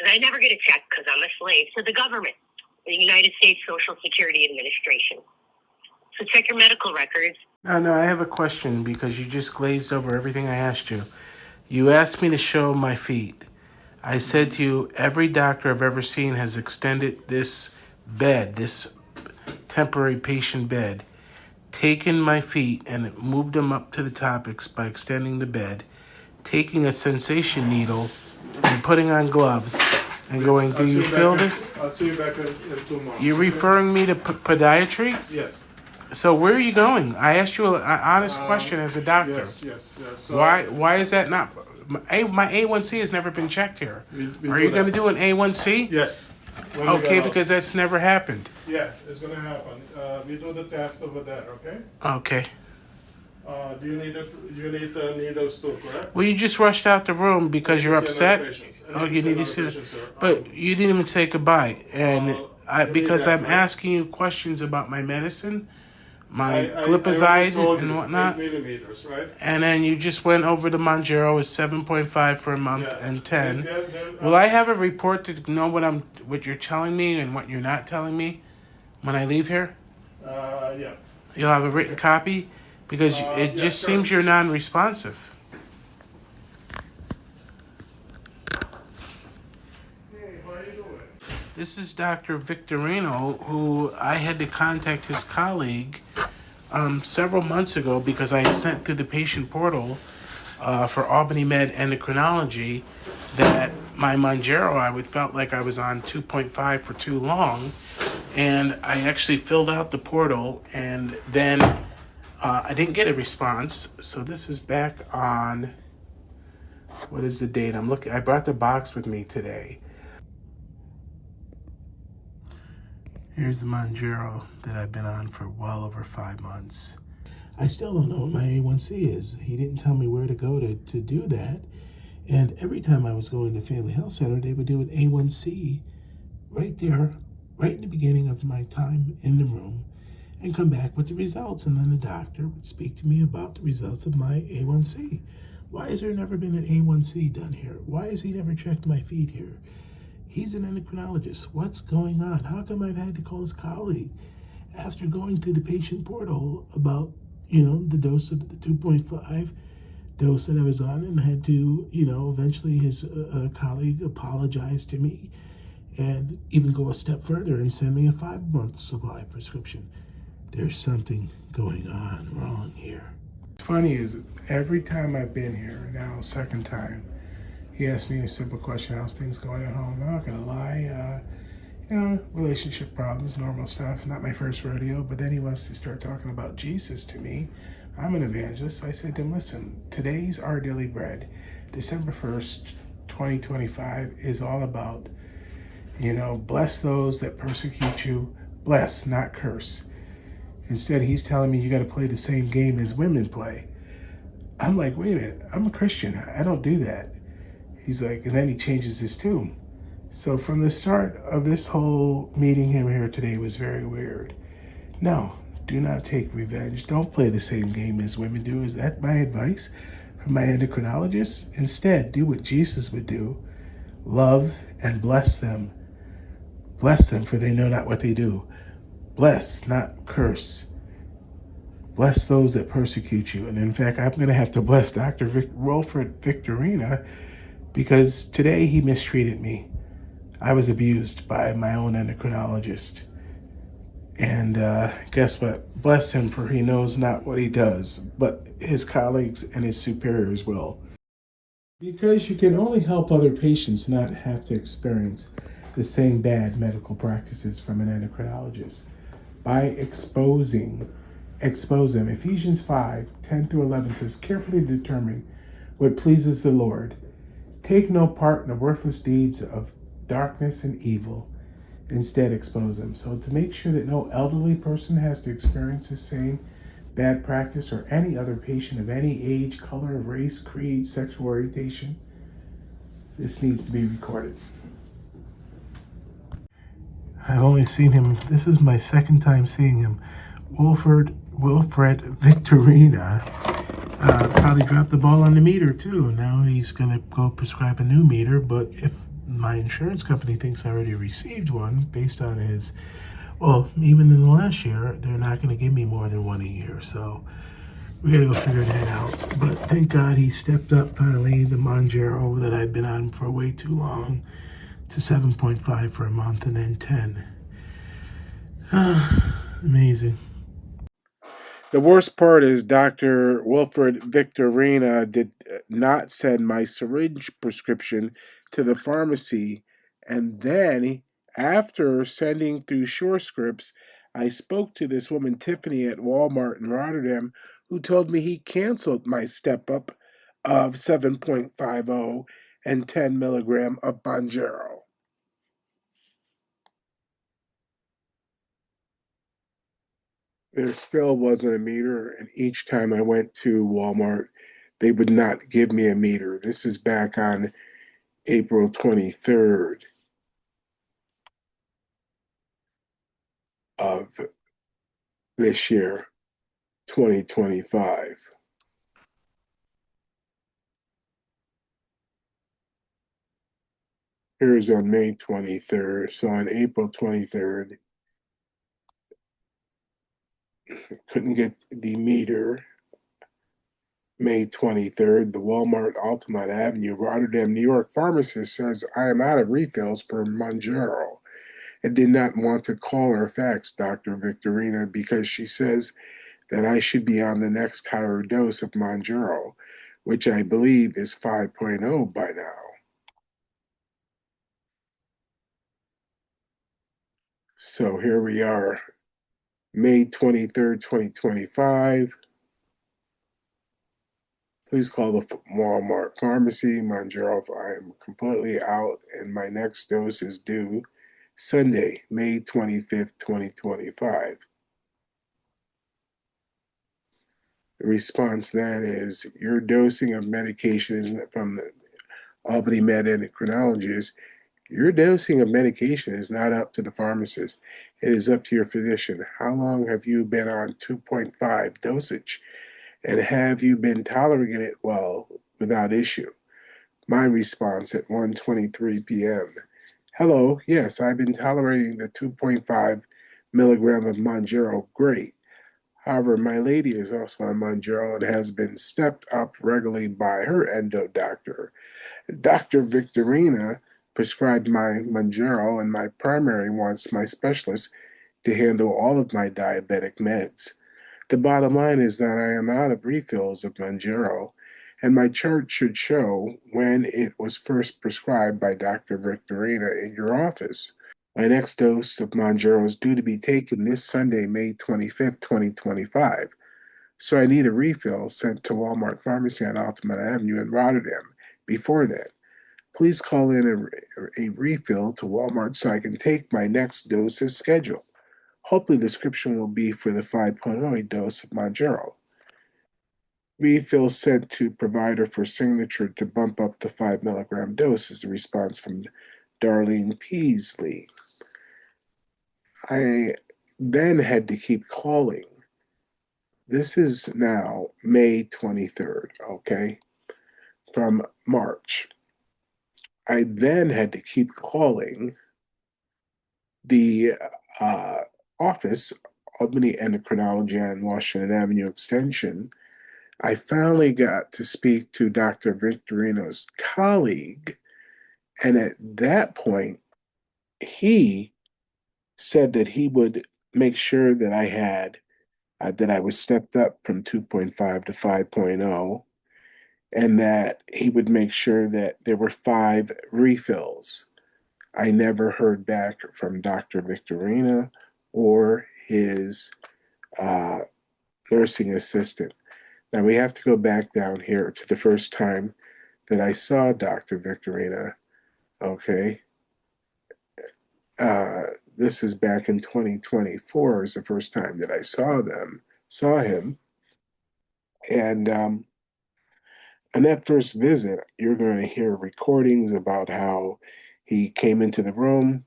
And I never get a check because I'm a slave to the government, the United States Social Security Administration. So check your medical records. No, I have a question because you just glazed over everything I asked you. You asked me to show my feet. I said to you, every doctor I've ever seen has extended this bed, this temporary patient bed, taken my feet and moved them up to the topics by extending the bed, taking a sensation needle and putting on gloves and going, do you feel this? I'll see you back in 2 months. You're referring me to podiatry? Yes. So where are you going? I asked you an honest question as a doctor. Yes. So Why is that not? My A1C has never been checked here. Are you going to do an A1C? Yes. Okay, because that's never happened. Yeah, it's going to happen. We do the test over there, okay? Okay. Do you need the needles too, correct? Well, you just rushed out the room because you're upset. Oh, you need to see it. But you didn't even say goodbye. And because I'm right? asking you questions about my medicine, my I glipizide told and you, whatnot. 8 millimeters, right? And then you just went over the Mounjaro is 7.5 for a month and 10. Then, Will I have a report to know what you're telling me and what you're not telling me when I leave here? Yeah. You'll have a written copy? Because it just seems you're non-responsive. Hey, how are you doing? This is Dr. Victorino, who I had to contact his colleague several months ago because I had sent through the patient portal for Albany Med Endocrinology that my Mounjaro, I felt like I was on 2.5 for too long. And I actually filled out the portal and then I didn't get a response. So this is back on, what is the date? I brought the box with me today. Here's the Mounjaro that I've been on for well over 5 months. I still don't know what my A1C is. He didn't tell me where to go to do that. And every time I was going to Family Health Center, they would do an A1C right there, right in the beginning of my time in the room, and come back with the results. And then the doctor would speak to me about the results of my A1C. Why has there never been an A1C done here? Why has he never checked my feet here? He's an endocrinologist. What's going on? How come I've had to call his colleague after going through the patient portal about, the dose of the 2.5 dose that I was on, and had to, eventually his colleague apologized to me and even go a step further and send me a 5-month supply prescription. There's something going on wrong here. What's funny is every time I've been here, now second time, he asked me a simple question: how's things going at home? I'm not gonna lie, relationship problems, normal stuff, not my first rodeo. But then he wants to start talking about Jesus to me. I'm an evangelist. I said to him, listen, today's Our Daily Bread, December 1st, 2025, is all about, bless those that persecute you. Bless, not curse. Instead, he's telling me you got to play the same game as women play. I'm like, wait a minute, I'm a Christian. I don't do that. He's like, and then he changes his tune. So from the start of this whole meeting him here today was very weird. No, do not take revenge. Don't play the same game as women do. Is that my advice from my endocrinologist? Instead, do what Jesus would do. Love and bless them. Bless them, for they know not what they do. Bless, not curse. Bless those that persecute you. And in fact, I'm going to have to bless Dr. Wildred Victorina because today he mistreated me. I was abused by my own endocrinologist. And guess what? Bless him, for he knows not what he does, but his colleagues and his superiors will. Because you can only help other patients not have to experience the same bad medical practices from an endocrinologist by expose them. Ephesians 5:10-11 says, carefully determine what pleases the Lord. Take no part in the worthless deeds of darkness and evil. Instead, expose them. So to make sure that no elderly person has to experience the same bad practice, or any other patient of any age, color, race, creed, sexual orientation, this needs to be recorded. I've only seen him, this is my second time seeing him. Wildred Victorina probably dropped the ball on the meter too. Now he's going to go prescribe a new meter, but if my insurance company thinks I already received one based on his, well, even in the last year, they're not going to give me more than one a year. So we got to go figure that out. But thank God he stepped up finally, the Monjaro that I've been on for way too long, to 7.5 for a month and then 10. Amazing. The worst part is Dr. Wildred Victorina did not send my syringe prescription to the pharmacy. And then, after sending through SureScripts, I spoke to this woman, Tiffany, at Walmart in Rotterdam, who told me he canceled my step up of 7.50 and 10 milligram of Bonjaro. There still wasn't a meter, and each time I went to Walmart, they would not give me a meter. This is back on April 23rd of this year, 2025. Here's on May 23rd. So on April 23rd, couldn't get the meter. May 23rd, the Walmart Altamont Avenue, Rotterdam, New York pharmacist says I am out of refills for Monjaro and did not want to call or fax Dr. Victorina because she says that I should be on the next higher dose of Monjaro, which I believe is 5.0 by now. So here we are, May 23rd, 2025. Please call the Walmart pharmacy. Monjaro, I am completely out, and my next dose is due Sunday, May 25th, 2025. The response then is your dosing of medication isn't from the Albany Med endocrinologist. Your dosing of medication is not up to the pharmacist. It is up to your physician. How long have you been on 2.5 dosage? And have you been tolerating it well without issue? My response at 1:23 p.m. Hello, yes, I've been tolerating the 2.5 milligram of Monjaro great. However, my lady is also on Monjaro and has been stepped up regularly by her endo doctor. Dr. Victorina prescribed my Monjaro, and my primary wants my specialist to handle all of my diabetic meds. The bottom line is that I am out of refills of Monjaro, and my chart should show when it was first prescribed by Dr. Victorina in your office. My next dose of Monjaro is due to be taken this Sunday, May 25th, 2025. So I need a refill sent to Walmart Pharmacy on Altamont Avenue in Rotterdam before then. Please call in a refill to Walmart so I can take my next dose as scheduled. Hopefully the prescription will be for the 5.0 dose of Monjaro. Refill sent to provider for signature to bump up the 5 milligram dose is the response from Darlene Peasley. I then had to keep calling. This is now May 23rd, okay, from March. I then had to keep calling the office, Albany Endocrinology on Washington Avenue Extension. I finally got to speak to Dr. Victorino's colleague, and at that point, he said that he would make sure that I had that I was stepped up from 2.5 to 5.0, and that he would make sure that there were 5 refills. I never heard back from Dr. Victorina or his uh, nursing assistant. Now we have to go back down here to the first time that I saw Dr. Victorina. Okay. Uh, this is back in 2024 is the first time that I saw him. And on that first visit, you're going to hear recordings about how he came into the room.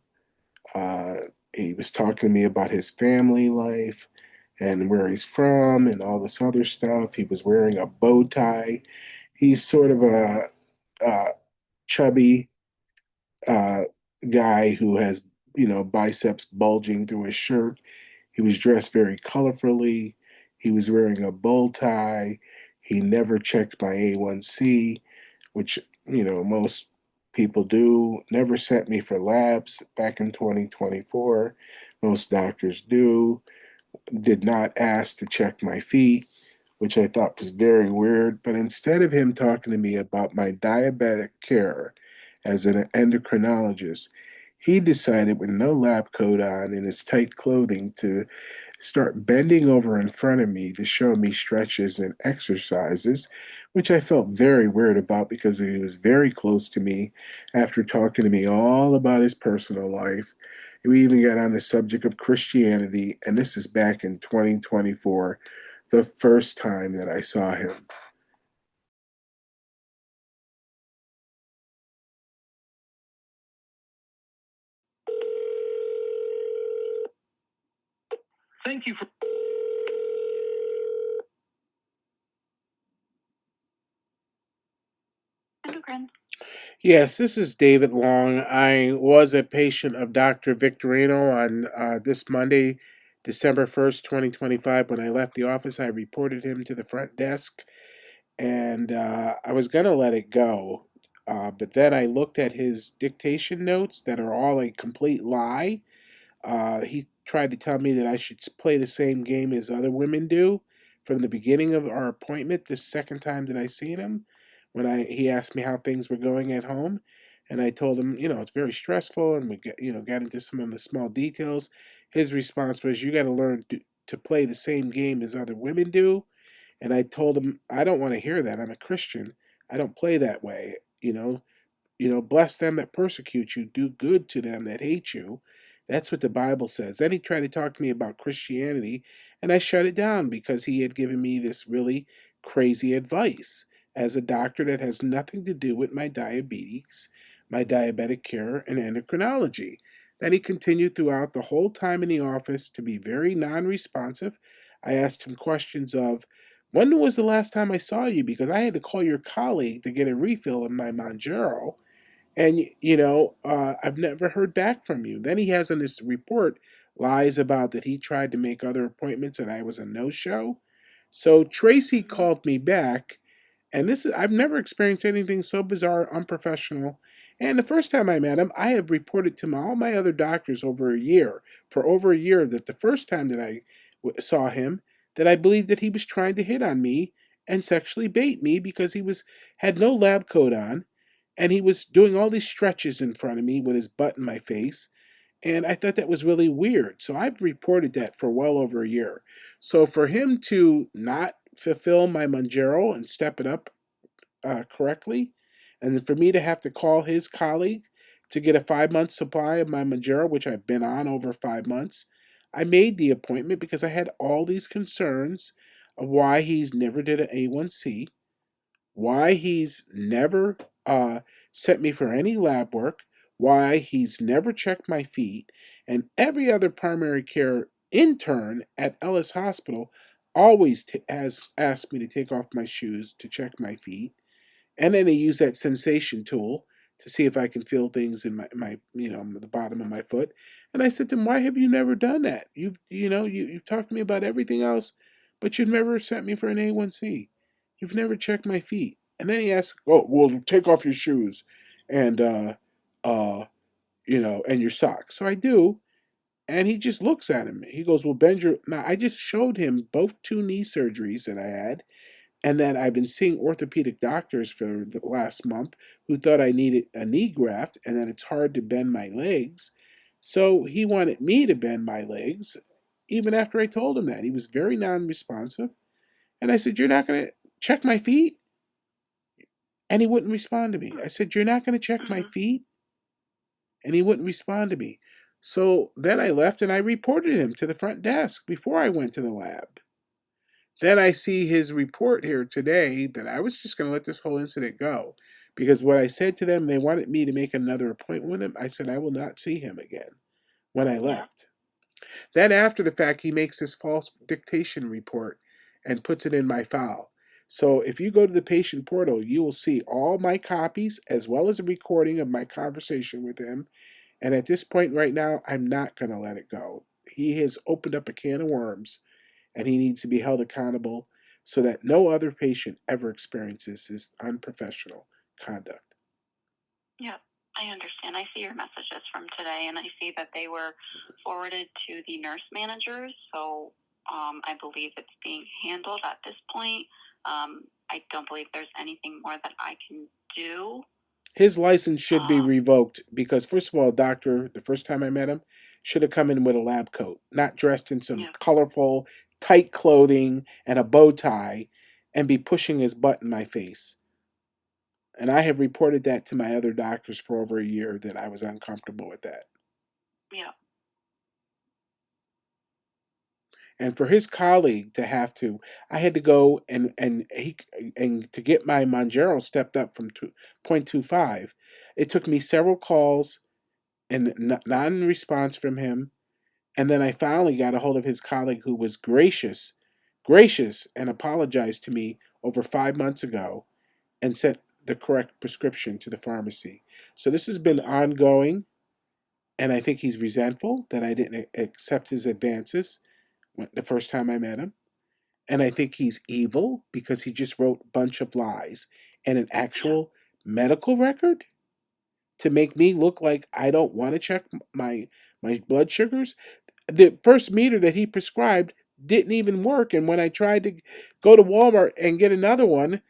He was talking to me about his family life and where he's from and all this other stuff. He was wearing a bow tie. He's sort of a chubby uh, guy who has, biceps bulging through his shirt. He was dressed very colorfully. He was wearing a bow tie. He never checked my A1C, which, most people do. Never sent me for labs back in 2024. Most doctors do. Did not ask to check my feet, which I thought was very weird. But instead of him talking to me about my diabetic care as an endocrinologist, he decided with no lab coat on and his tight clothing to start bending over in front of me to show me stretches and exercises, which I felt very weird about because he was very close to me after talking to me all about his personal life. We even got on the subject of Christianity, and this is back in 2024, the first time that I saw him. Thank you for. Endocrine. Yes, this is David Long. I was a patient of Dr. Victorino on this Monday, December 1st, 2025. When I left the office, I reported him to the front desk, and I was going to let it go. But then I looked at his dictation notes that are all a complete lie. He tried to tell me that I should play the same game as other women do from the beginning of our appointment. The second time that I seen him, when he asked me how things were going at home, and I told him, it's very stressful, and we got into some of the small details. His response was, "You got to learn to play the same game as other women do." And I told him, "I don't want to hear that. I'm a Christian. I don't play that way. Bless them that persecute you, do good to them that hate you." That's what the Bible says. Then he tried to talk to me about Christianity, and I shut it down because he had given me this really crazy advice as a doctor that has nothing to do with my diabetes, my diabetic care, and endocrinology. Then he continued throughout the whole time in the office to be very non responsive. I asked him questions of, "When was the last time I saw you? Because I had to call your colleague to get a refill of my Manjaro, and I've never heard back from you." Then he has in this report lies about that he tried to make other appointments and I was a no-show. So Tracy called me back, and this is I've never experienced anything so bizarre, unprofessional. And the first time I met him, I have reported to all my other doctors for over a year, that the first time that I saw him, that I believed that he was trying to hit on me and sexually bait me because he had no lab coat on, and he was doing all these stretches in front of me with his butt in my face. And I thought that was really weird. So I've reported that for well over a year. So for him to not fulfill my Manjaro and step it up correctly, and then for me to have to call his colleague to get a 5 month supply of my Manjaro, which I've been on over 5 months, I made the appointment because I had all these concerns of why he's never did an A1C, why he's never sent me for any lab work, why he's never checked my feet, and every other primary care intern at Ellis Hospital always has asked me to take off my shoes to check my feet, and then I use that sensation tool to see if I can feel things in my the bottom of my foot. And I said to him, "Why have you never done that? You've talked to me about everything else, but you've never sent me for an A1C. You've never checked my feet." And then he asked, "Oh, well, take off your shoes and uh and your socks." So I do, and he just looks at him. He goes, "Well, bend your..." Now I just showed him both two knee surgeries that I had, and then I've been seeing orthopedic doctors for the last month who thought I needed a knee graft and that it's hard to bend my legs. So he wanted me to bend my legs even after I told him that. He was very non responsive. And I said, "You're not going to check my feet?" And he wouldn't respond to me. I said, "You're not going to check my feet?" And he wouldn't respond to me. So then I left and I reported him to the front desk before I went to the lab. Then I see his report here today that I was just going to let this whole incident go because what I said to them, they wanted me to make another appointment with him. I said I will not see him again when I left. Then after the fact, he makes this false dictation report and puts it in my file. So if you go to the patient portal, you will see all my copies as well as a recording of my conversation with him. And at this point right now, I'm not going to let it go. He has opened up a can of worms, and he needs to be held accountable so that no other patient ever experiences this unprofessional conduct. Yeah, I understand. I see your messages from today, and I see that they were forwarded to the nurse managers. So I believe it's being handled at this point. I don't believe there's anything more that I can do. His license should be revoked because, first of all, doctor, the first time I met him, should have come in with a lab coat, not dressed in some colorful, tight clothing and a bow tie and be pushing his butt in my face. And I have reported that to my other doctors for over a year that I was uncomfortable with that. Yeah. And for his colleague to have to, I had to go and to get my Monjero stepped up from 0.25. It took me several calls and non-response from him. And then I finally got a hold of his colleague who was gracious, and apologized to me over 5 months ago and sent the correct prescription to the pharmacy. So this has been ongoing, and I think he's resentful that I didn't accept his advances the first time I met him. And I think he's evil because he just wrote a bunch of lies and an actual medical record to make me look like I don't want to check my blood sugars. The first meter that he prescribed didn't even work, and when I tried to go to Walmart and get another one,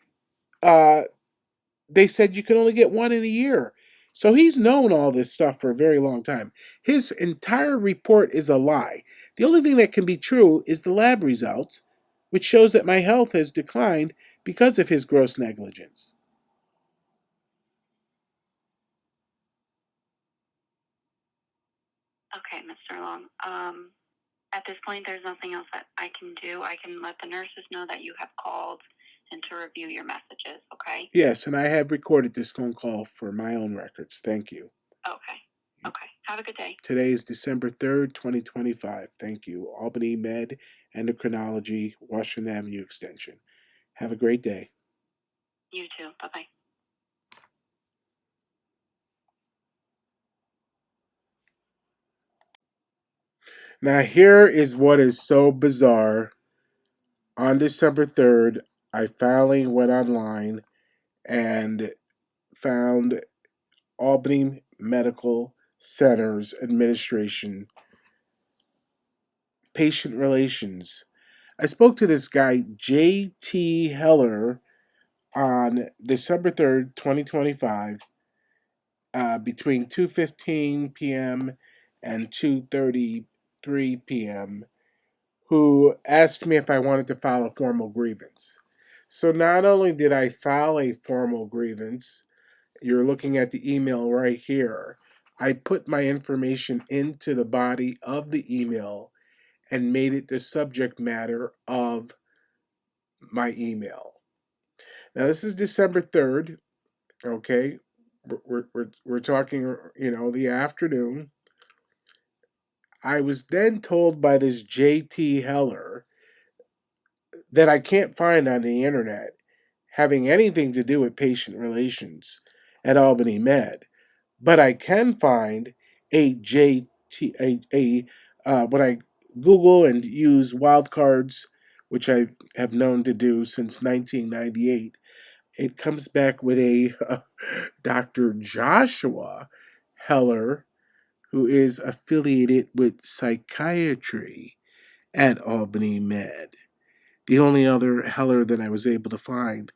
they said you can only get one in a year. So he's known all this stuff for a very long time. His entire report is a lie. The only thing that can be true is the lab results, which shows that my health has declined because of his gross negligence. Okay, Mr. Long. At this point, there's nothing else that I can do. I can let the nurses know that you have called and to review your messages, okay? Yes, and I have recorded this phone call for my own records. Thank you. Okay. Okay. Have a good day. Today is December 3rd, 2025. Thank you. Albany Med, Endocrinology, Washington Avenue Extension. Have a great day. You too. Bye-bye. Now, here is what is so bizarre. On December 3rd, I finally went online and found Albany Medical Center's administration, patient relations. I spoke to this guy, J.T. Heller, on December 3rd, 2025, between 2:15 p.m. and 2:33 p.m., who asked me if I wanted to file a formal grievance. So not only did I file a formal grievance, you're looking at the email right here, I put my information into the body of the email and made it the subject matter of my email. Now this is December 3rd, okay? We're talking, the afternoon. I was then told by this J.T. Heller that I can't find on the internet having anything to do with patient relations at Albany Med, but I can find a JT when I Google and use wildcards, which I have known to do since 1998. It comes back with a Dr. Joshua Heller, who is affiliated with psychiatry at Albany Med. The only other Heller that I was able to find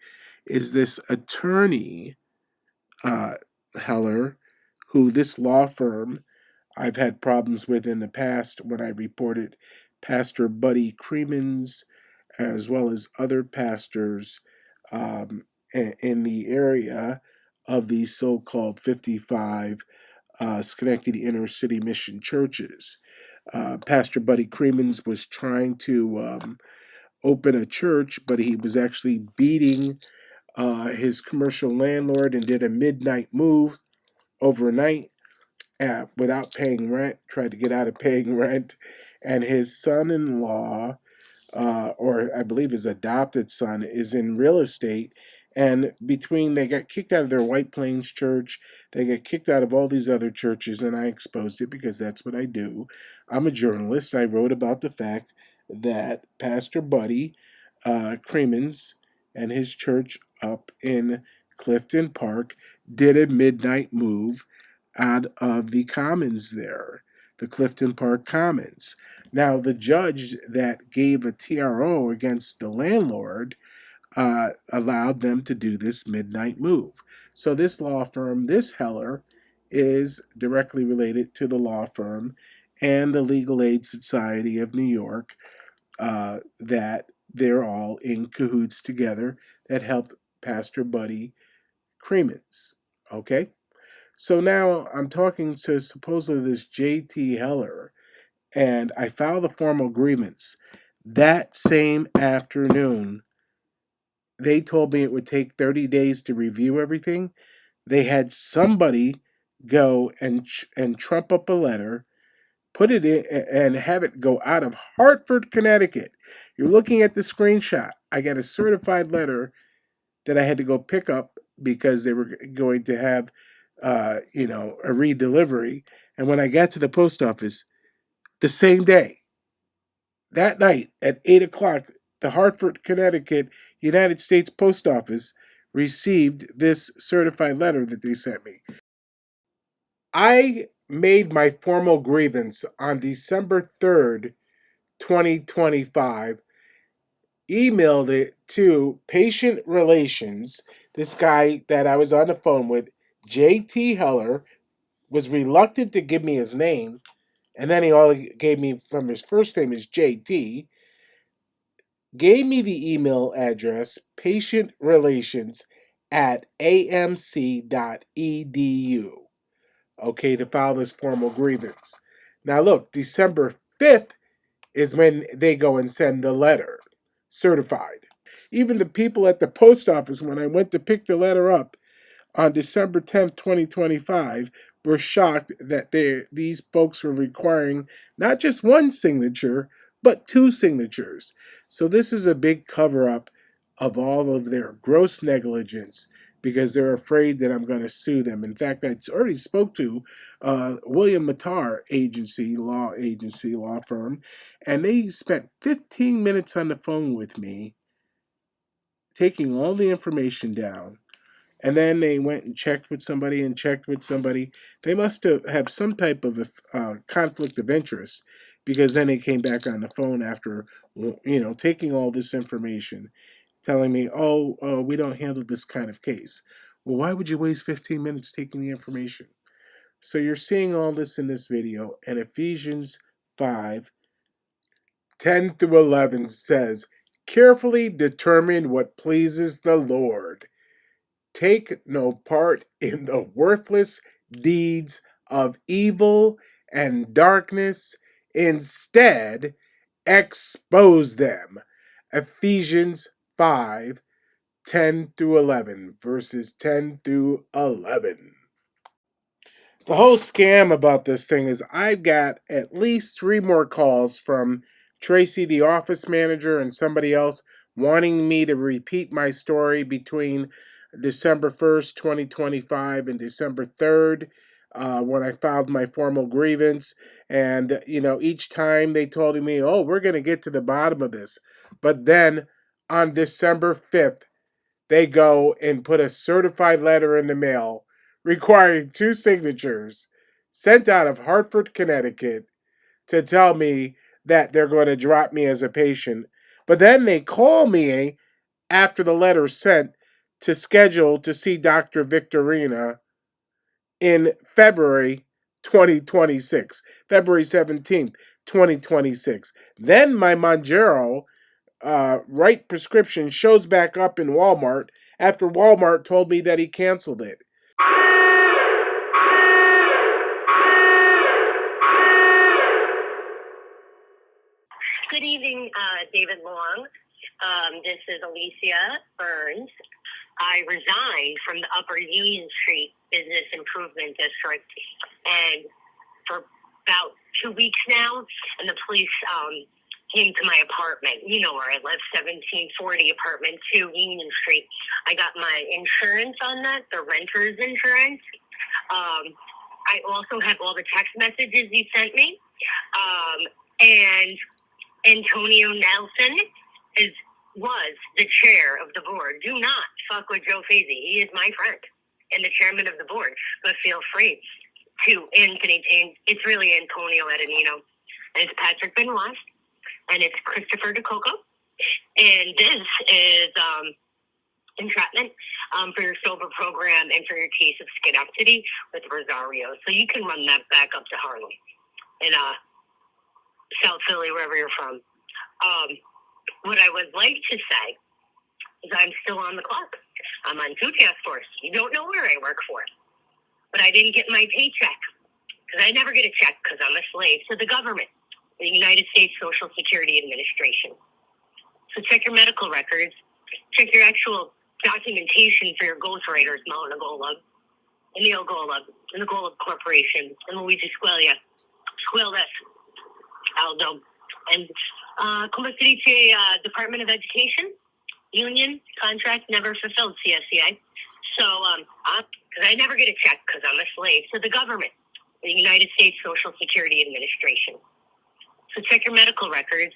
is this attorney, Heller, who this law firm I've had problems with in the past when I reported Pastor Buddy Creemans as well as other pastors in the area of these so-called 55 Schenectady inner city mission churches. Pastor Buddy Creemans was trying to open a church, but he was actually beating his commercial landlord and did a midnight move overnight without paying rent, tried to get out of paying rent. And his son-in-law or I believe his adopted son, is in real estate. And between they got kicked out of their White Plains church, they got kicked out of all these other churches, and I exposed it because that's what I do. I'm a journalist. I wrote about the fact that Pastor Buddy Cremens and his church up in Clifton Park did a midnight move out of the commons there, the Clifton Park Commons. Now, the judge that gave a TRO against the landlord allowed them to do this midnight move. So, this law firm, this Heller, is directly related to the law firm and the Legal Aid Society of New York, that they're all in cahoots together that helped Pastor Buddy Cremens. Okay? So now I'm talking to supposedly this J.T. Heller, and I filed a formal grievance. That same afternoon, they told me it would take 30 days to review everything. They had somebody go and trump up a letter, put it in, and have it go out of Hartford, Connecticut. You're looking at the screenshot. I got a certified letter that I had to go pick up because they were going to have, a redelivery. And when I got to the post office the same day, that night at 8 o'clock, the Hartford, Connecticut United States Post Office received this certified letter that they sent me. I made my formal grievance on December 3rd, 2025, emailed it to patient relations. This guy that I was on the phone with, J.T. Heller, was reluctant to give me his name, and then he only gave me from his first name is J.T., gave me the email address patientrelations@amc.edu, okay, to file this formal grievance. Now look, December 5th is when they go and send the letter, certified. Even the people at the post office, when I went to pick the letter up on December 10th, 2025, were shocked that these folks were requiring not just one signature, but two signatures. So this is a big cover-up of all of their gross negligence because they're afraid that I'm going to sue them. In fact, I already spoke to William Mattar law firm, and they spent 15 minutes on the phone with me, taking all the information down. And then they went and checked with somebody and checked with somebody. They must have some type of a conflict of interest, because then they came back on the phone after, taking all this information, telling me, we don't handle this kind of case. Well, why would you waste 15 minutes taking the information? So you're seeing all this in this video, and Ephesians 5:10-11 says, carefully determine what pleases the Lord. Take no part in the worthless deeds of evil and darkness. Instead, expose them. Ephesians 5:10-11, verses 10-11. The whole scam about this thing is I've got at least 3 more calls from Tracy, the office manager, and somebody else wanting me to repeat my story between December 1st, 2025 and December 3rd, when I filed my formal grievance. And, each time they told me, we're going to get to the bottom of this. But then on December 5th, they go and put a certified letter in the mail requiring 2 signatures sent out of Hartford, Connecticut, to tell me that they're going to drop me as a patient. But then they call me after the letter's sent to schedule to see Dr. Victorina in February 2026, February 17th, 2026. Then my Mounjaro right prescription shows back up in Walmart after Walmart told me that he canceled it. Good evening, David Long. This is Alicia Burns. I resigned from the Upper Union Street Business Improvement District, and for about 2 weeks now, and the police came to my apartment. You know where I live, 1740 apartment 2, Union Street. I got my insurance on that, the renter's insurance. I also have all the text messages you sent me. And Antonio Nelson was the chair of the board. Do not fuck with Joe Fazy. He is my friend and the chairman of the board. But feel free to it's really Antonio Edinino. And it's Patrick Benoit. And it's Christopher DeCoco. And this is entrapment for your sober program and for your case of Schenectady with Rosario. So you can run that back up to Harlem in South Philly, wherever you're from. What I would like to say is I'm still on the clock. I'm on 2 task force. You don't know where I work for. But I didn't get my paycheck because I never get a check because I'm a slave to the government, the United States Social Security Administration. So check your medical records. Check your actual documentation for your ghostwriters, Mauna Golub, and Neil Golub, and the Golub Corporation, and Luigi Squiglia. Squil this, Aldo. And come to Department of Education, union, contract never fulfilled, CSCA. So, because I never get a check because I'm a slave to the government, the United States Social Security Administration. So check your medical records.